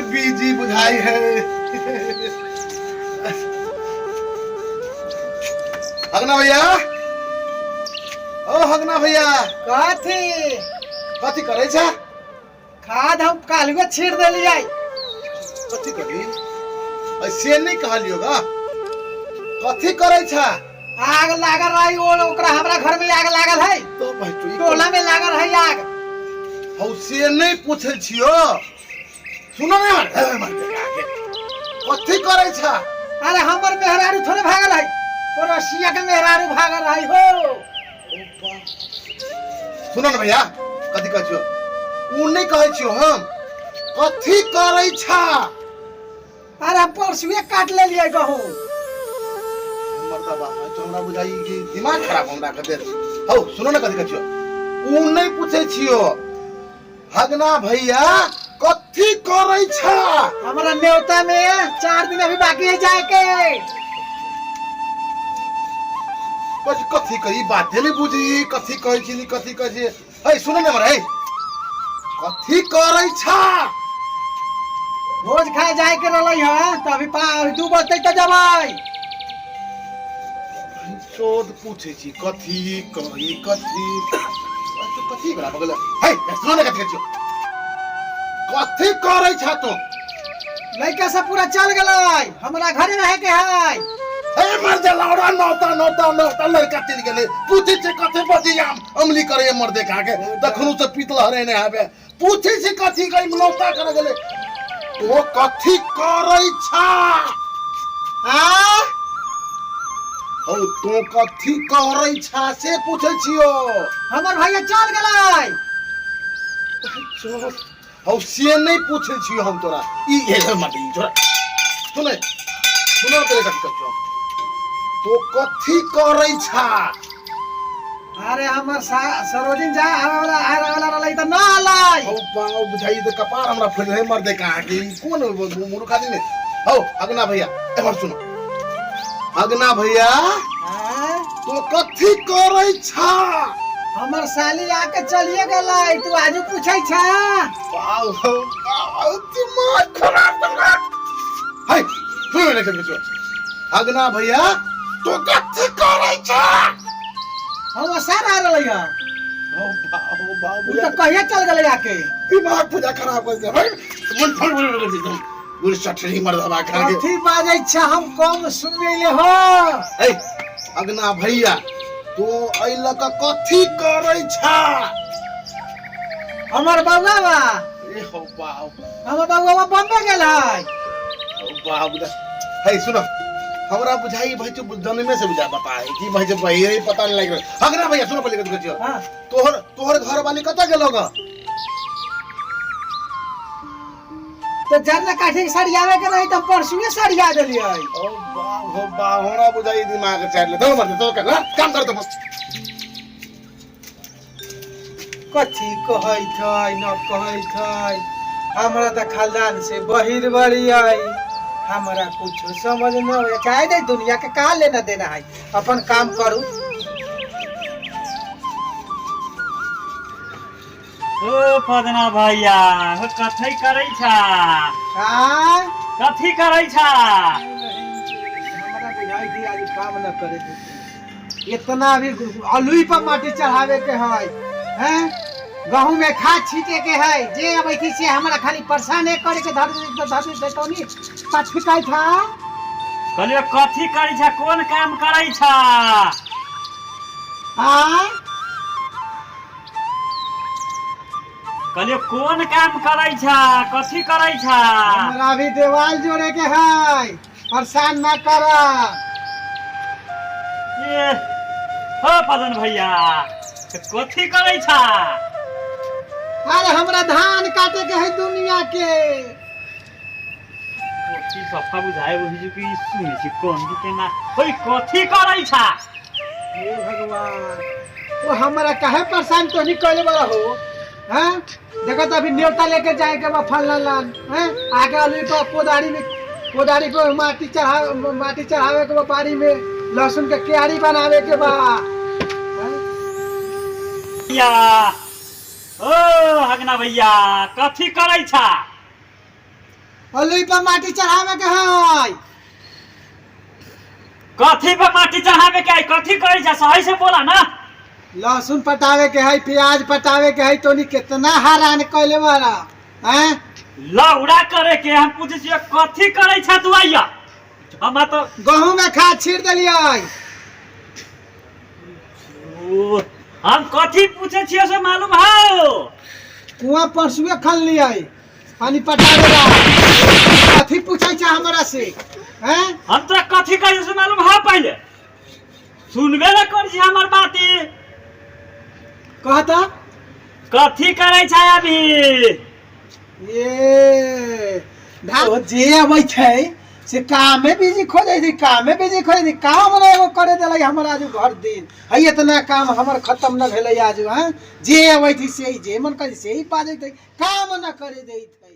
बीजी बुझाई है। हगना भैया, ओ हगना भैया, कथी कथी करे छा? खाद हम कालुए छीड़ देलिए। कथी करी? ऐसे नहीं कहलियो गा। कथी करे छा? आग लागल रही ओकरा हमरा घर में आग लागल है। तो भाई तू टोला में लागल है आग। हौसे नहीं पूछे छियो। सुनो ना यार, कथी करे छा? अरे हमर मेहरारू थोड़े भागल है, पड़ोसिया के मेहरारू भागल है हो। सुनो ना भैया, कथी कहै छियो? उ नहीं कहै छियो हम। कथी करे छा? अरे हम परसुए काट लेलिए गहूं। मरदा बा, हमरा बुझाई कि दिमाग खराब हमरा कर दे। हौ सुनो ना कथी कहै छियो? उ नहीं पूछे छियो। हगना भैया कथी करे छा? हमारा न्योता में 4 दिन अभी बाकी है जाए के। बस कथी करी बातें नहीं बुझी। कथी कहै छी, कथी कहै छी? हे सुनो ना मरे, कथी करे छा? भोज खाए जाए के रहलै है, तो अभी 2 बजे तक जबै। शोध पूछे छी कथी करी, कथी कथी बड़ा बगल। हे सुनो ना कथी कहै छी? कथी करे छा तू? लड़का सब पूरा चल गलै, हमरा घरे रहे के है। हे मर जा लौड़ा, नौता लड़का चल गेले। पूछे छे कथी बजी अमली करे मर दे खा के दखनु से पीतल हरे ने आबे। पूछे छे कथी गई नौता करे गेले। तो कथी करे छा? हां हौ तू कथी करे छा से पूछे छियो। हमर भैया चल गलै। हौ से नहीं पूछे छियो हम तोरा। ई हे मत ई छोरा। सुनो तेरे कथी कहछो? तो कथी करे छा? अरे हमर सरोजिन जा आवे वाला रहलै त ना आलै। हौ पाओ बुझाई तो कपार हमरा फड़ रहे मर दे कहां के कौन मुरु खादी ने। हौ अगना भैया एमर सुनो। अगना भैया हां तो कथी करे छा? हमर साली आके चलिए गलै, तू आजू पूछै छा। पाओ दिमाग खराब कर। हाय सुनो ने कथी कहछो? अगना भैया तो कथी करे छा? हम सार आ रहलै है। ओ बाबू तो कहिया चल गलै आके। दिमाग पूजा खराब कर दे भाई। मन फड़ बोल गुल सठरी मर दबा खा के। कथी बाजै छ? हम कम सुनले हो। ए अगना भैया तो अइला का कथी करे छा? हमर बउवा बा, ए हो बाऊ हमर बउवा बम्बे गेल है। ओ बाबू हे सुनो, हमरा बुझाई भाई तू जन्मे से बुझा पता है कि भाई जब भाई पता नहीं लग रहा। अगना भैया सुनो पहले कथी कहछियो? हां तोहर घर वाली कता गेलो ग? तो जरना काठी के सरियावे के रही त परसुए सरिया देलिए। ओ बा हमरा बुझाई दिमाग चाट ले। तो मत तो कर काम कर तो बस। कथी कहै छै न कहै छै? हमरा त खानदान से बहिर बड़ी आई, हमरा कुछ समझ न आवे। चाहे दे दुनिया के का लेना देना है, अपन काम करू। ओ फदना भैया हो कथी करै छा? हां कथी करै छा? हमरा बुझाई थी आज काम न करे दे। इतना भी अलुई पर माटी चढ़ावे के है, हैं गहूं में खाद छीटे के है। जे अबै थी से हमरा खाली परेशान करे के धर देतौनी। कथी कहै था? कहलियो कथी करै छा? कोन काम करै छा? हां कहलियो कोन काम करै छा? कथी करै छा? हमरा भी देवाल जोड़े के है, परेशान ना करा। ए हो फदन भैया कथी करै छा? अरे हमरा धान काटे के है दुनिया के। कथी सफा बुझाए वही जो कि सुने छी कोन के ना ओइ कथी करै छा? हे भगवान, वो हमरा काहे परेशान तो नहीं कइले बड़ा हो? हैं देखो तो अभी न्योता लेके जाए के बा फलना लान, हैं आगे अलुई को कोदारी को माटी चढ़ावे के बा, पारी में लहसुन के क्यारी बनावे के बा, भैया ओ हगना भैया कथी करै छा अलुई पर माटी चढ़ावे के है। कथी पे माटी चढ़ावे के है कथी करै छा सही से बोला ना। लहसुन पटावे के है, प्याज पटावे के है, तोनी कितना हैरान कैले बारा हैं। लौड़ा करे के हम पूछे छियै कथी करै छा तू आइया हम तो गहूं में खाद छीड़ देलियै। ओ, हम कथी पूछे छियै से मालूम है कुआं परसुए खन लिया पानी पटावे ला। कथी पूछै छै हमरा से हैं। हम तो कथी करै से मालूम है पहले सुनबे न कर छी हमर बाती कहता कथी करै छै अभी ये ओ जे अबै छै से कामे बिजी खोजै छै, कामे बिजी खोजै छै। काम नै एगो करे देलै हमरा आज घर दिन है। इतना काम हमर खत्म न भेलै आज। हैं जे अबै छै से जे मन करे से ही बाजै छै, काम न करे दै छै।